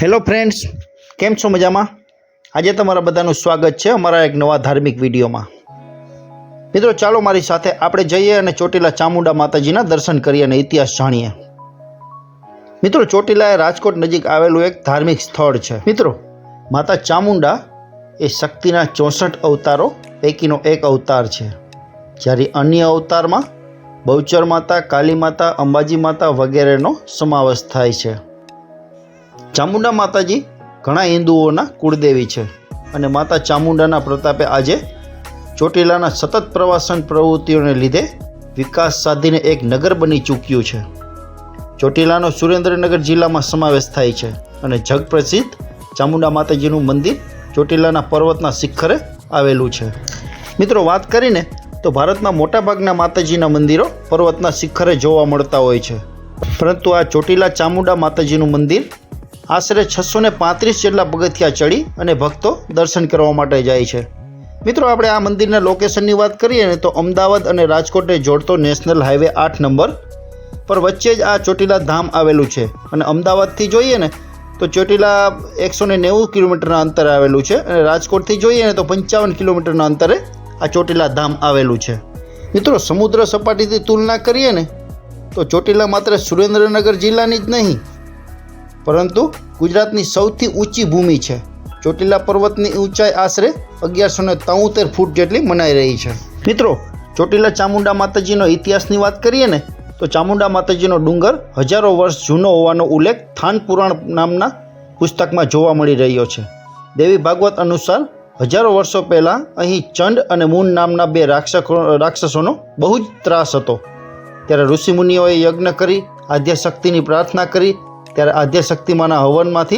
Hello friends, કેમ છો? મજામાં? આજે તમારા બધાનું સ્વાગત છે અમારા એક નવા ધાર્મિક વિડીયોમાં. મિત્રો, ચાલો મારી સાથે આપણે જઈએ અને ચોટીલા ચામુંડા માતાજીના દર્શન કરીએ અને ઇતિહાસ જાણીએ. મિત્રો, ચોટીલા એ રાજકોટ નજીક આવેલું એક ધાર્મિક સ્થળ છે. મિત્રો, માતા ચામુંડા એ શક્તિના 64 અવતારો પૈકીનો એક અવતાર છે. જ્યારે અન્ય અવતારમાં બહુચર માતા, કાલી માતા, અંબાજી માતા વગેરેનો સમાવેશ થાય છે. ચામુંડા માતાજી ઘણા હિન્દુઓના કુળદેવી છે અને માતા ચામુંડાના પ્રતાપે આજે ચોટીલાના સતત પ્રવાસન પ્રવૃત્તિઓને લીધે વિકાસ સાધીને એક નગર બની ચૂક્યું છે. ચોટીલાનો સુરેન્દ્રનગર જિલ્લામાં સમાવેશ થાય છે અને જગપ્રસિદ્ધ ચામુંડા માતાજીનું મંદિર ચોટીલાના પર્વતના શિખરે આવેલું છે. મિત્રો, વાત કરીને તો ભારતમાં મોટાભાગના માતાજીના મંદિરો પર્વતના શિખરે જોવા મળતા હોય છે, પરંતુ આ ચોટીલા ચામુંડા માતાજીનું મંદિર આશરે 635 જેટલા પગથિયા ચડી અને ભક્તો દર્શન કરવા માટે જાય છે. મિત્રો, આપણે આ મંદિરના લોકેશનની વાત કરીએ ને તો અમદાવાદ અને રાજકોટને જોડતો નેશનલ હાઈવે 8 નંબર પર વચ્ચે જ આ ચોટીલા ધામ આવેલું છે. અને અમદાવાદથી જોઈએ ને તો ચોટીલા 190 કિલોમીટરના અંતરે આવેલું છે અને રાજકોટથી જોઈએ ને તો 55 કિલોમીટરના અંતરે આ ચોટીલા ધામ આવેલું છે. મિત્રો, સમુદ્ર સપાટીથી તુલના કરીએ ને તો ચોટીલા માત્ર સુરેન્દ્રનગર જિલ્લાની જ નહીં પરંતુ ગુજરાતની સૌથી ઊંચી ભૂમિ છે. ચોટીલા પર્વતની ઊંચાઈ આશરે 1173 ફૂટ જેટલી મનાઈ રહી છે. મિત્રો, ચોટીલા ચામુંડા માતાજીનો ઇતિહાસની વાત કરીએ ને તો ચામુંડા માતાજીનો ડુંગર હજારો વર્ષ જૂનો હોવાનો ઉલ્લેખ થાન પુરાણ નામના પુસ્તકમાં જોવા મળી રહ્યો છે. દેવી ભાગવત અનુસાર હજારો વર્ષો પહેલાં અહીં ચંડ અને મૂન નામના બે રાક્ષસોનો બહુ જ ત્રાસ હતો. ત્યારે ઋષિમુનિઓએ યજ્ઞ કરી આદ્યશક્તિની પ્રાર્થના કરી. ત્યારે આદ્યશક્તિમાંના હવનમાંથી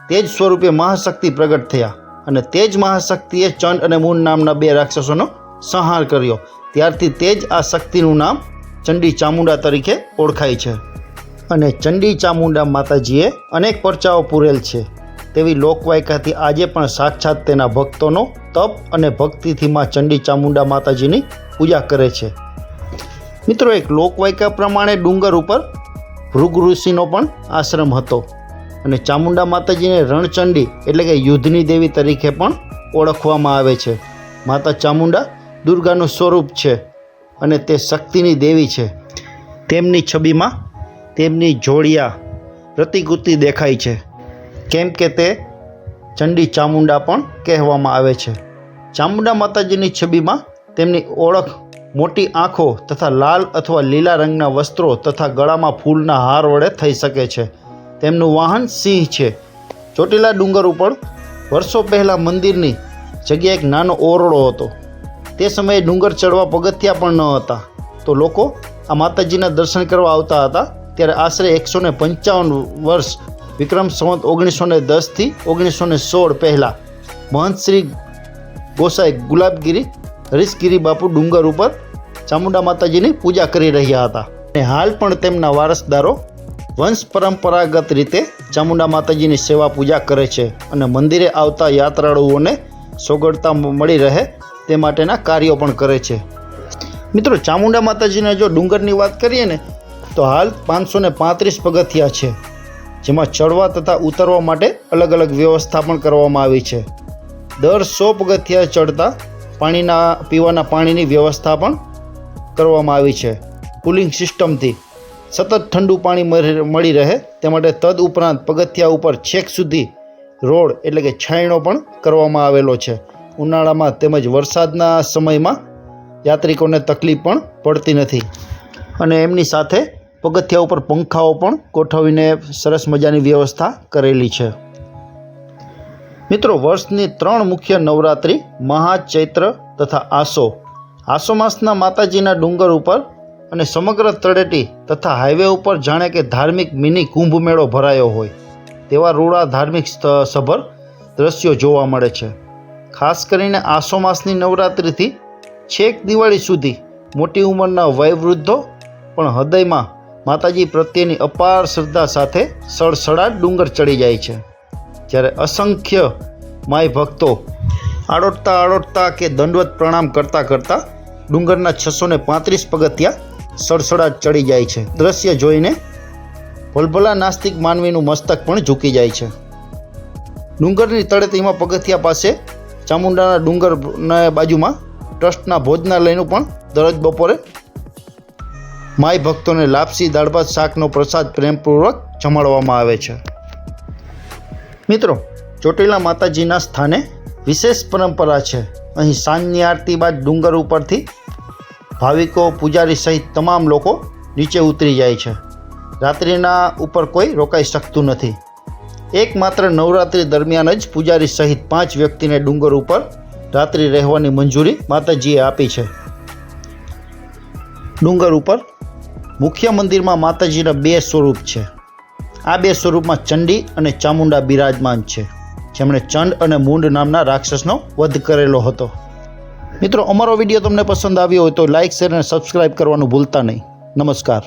તેજ સ્વરૂપે મહાશક્તિ પ્રગટ થયા અને તે જ મહાશક્તિએ ચંડ અને મૂન નામના બે રાક્ષસોનો સંહાર કર્યો. ત્યારથી તે જ આ શક્તિનું નામ ચંડી ચામુંડા તરીકે ઓળખાય છે. અને ચંડી ચામુંડા માતાજીએ અનેક પરચાઓ પૂરેલ છે તેવી લોકવાયકાથી આજે પણ સાક્ષાત તેના ભક્તોનો તપ અને ભક્તિથી માં ચંડી ચામુંડા માતાજીની પૂજા કરે છે. મિત્રો, એક લોકવાયકા પ્રમાણે ડુંગર ઉપર ભૃગ ઋષિનો પણ આશ્રમ હતો અને ચામુંડા માતાજીને રણચંડી એટલે કે યુદ્ધની દેવી તરીકે પણ ઓળખવામાં આવે છે. માતા ચામુંડા દુર્ગાનું સ્વરૂપ છે અને તે શક્તિની દેવી છે. તેમની છબીમાં તેમની જોડિયા પ્રતિકૃતિ દેખાય છે, કેમ કે તે ચંડી ચામુંડા પણ કહેવામાં આવે છે. ચામુંડા માતાજીની છબીમાં તેમની ઓળખ મોટી આંખો તથા લાલ અથવા લીલા રંગના વસ્ત્રો તથા ગળામાં ફૂલના હાર વડે થઈ શકે છે. તેમનું વાહન સિંહ છે. ચોટીલા ડુંગર ઉપર વર્ષો પહેલાં મંદિરની જગ્યાએ એક નાનો ઓરડો હતો. તે સમયે ડુંગર ચડવા પગથિયા પણ ન હતા, તો લોકો આ માતાજીના દર્શન કરવા આવતા હતા. ત્યારે આશરે 155 વર્ષ વિક્રમ સંવત 1910થી 1916 પહેલાં મહંત શ્રી ગોસાઈ ગુલાબગીરી હરીશગીરી બાપુ ડુંગર ઉપર ચામુંડા માતાજીની પૂજા કરી રહ્યા હતા અને હાલ પણ તેમના વારસદારો વંશ પરંપરાગત રીતે ચામુંડા માતાજીની સેવા પૂજા કરે છે અને મંદિરે આવતા યાત્રાળુઓને સોગડતા મળી રહે તે માટેના કાર્યો પણ કરે છે. મિત્રો, ચામુંડા માતાજીના જો ડુંગરની વાત કરીએ ને તો હાલ 535 પગથિયા છે, જેમાં ચડવા તથા ઉતરવા માટે અલગ અલગ વ્યવસ્થા પણ કરવામાં આવી છે. દર 100 પગથિયા ચડતા પીવાના પાણીની વ્યવસ્થા પણ કરવામાં આવી છે. કુલિંગ સિસ્ટમથી સતત ઠંડુ પાણી મળી રહે તે માટે તદ ઉપરાંત પગથિયા ઉપર છેક સુધી રોડ એટલે કે છાંયડો પણ કરવામાં આવેલો છે. ઉનાળામાં તેમજ વરસાદના સમયમાં યાત્રિકોને તકલીફ પણ પડતી નથી અને એમની સાથે પગથિયા ઉપર પંખાઓ પણ ગોઠવીને સરસ મજાની વ્યવસ્થા કરેલી છે. મિત્રો, વર્ષની 3 મુખ્ય નવરાત્રિ મહા, ચૈત્ર તથા આસો માસના માતાજીના ડુંગર ઉપર અને સમગ્ર તળેટી તથા હાઈવે ઉપર જાણે કે ધાર્મિક મિની કુંભ મેળો ભરાયો હોય તેવા રૂડા ધાર્મિક સભર દ્રશ્યો જોવા મળે છે. ખાસ કરીને આસો માસની નવરાત્રિથી છેક દિવાળી સુધી મોટી ઉંમરના વયવૃદ્ધો પણ હૃદયમાં માતાજી પ્રત્યેની અપાર શ્રદ્ધા સાથે સડસડાટ ડુંગર ચડી જાય છે. જ્યારે અસંખ્ય માય ભક્તો આડોટતા કે દંડવત પ્રણામ કરતાં ડુંગરના 635 પગથિયા સડસડાટ ચડી જાય છે. દ્રશ્ય જોઈને ભલભલા નાસ્તિક માનવીનું મસ્તક પણ ઝૂકી જાય છે. ડુંગરની તળેટીમાં પગથિયા પાસે ચામુંડાના ડુંગરના બાજુમાં ટ્રસ્ટના ભોજનાલયનું પણ દરરોજ બપોરે માય ભક્તોને લાપસી દાળ ભાત શાકનો પ્રસાદ પ્રેમપૂર્વક જમાડવામાં આવે છે. મિત્રો, ચોટીલા માતાજીના સ્થાને વિશેષ પરંપરા છે. અહીં સાંજની આરતી બાદ ડુંગર ઉપરથી ભાવિકો, પૂજારી સહિત તમામ લોકો નીચે ઉતરી જાય છે. રાત્રિના ઉપર કોઈ રોકાઈ શકતું નથી. એકમાત્ર નવરાત્રિ દરમિયાન જ પૂજારી સહિત 5 વ્યક્તિને ડુંગર ઉપર રાત્રિ રહેવાની મંજૂરી માતાજીએ આપી છે. ડુંગર ઉપર મુખ્ય મંદિરમાં માતાજીના 2 સ્વરૂપ છે. આ 2 સ્વરૂપમાં ચંડી અને ચામુંડા બિરાજમાન છે, જેમણે ચંડ અને મૂંડ નામના રાક્ષસનો વધ કરેલો હતો. મિત્રો, અમારો વિડીયો તમને પસંદ આવ્યો હોય તો લાઇક, શેર અને સબસ્ક્રાઈબ કરવાનું ભૂલતા નહીં. નમસ્કાર.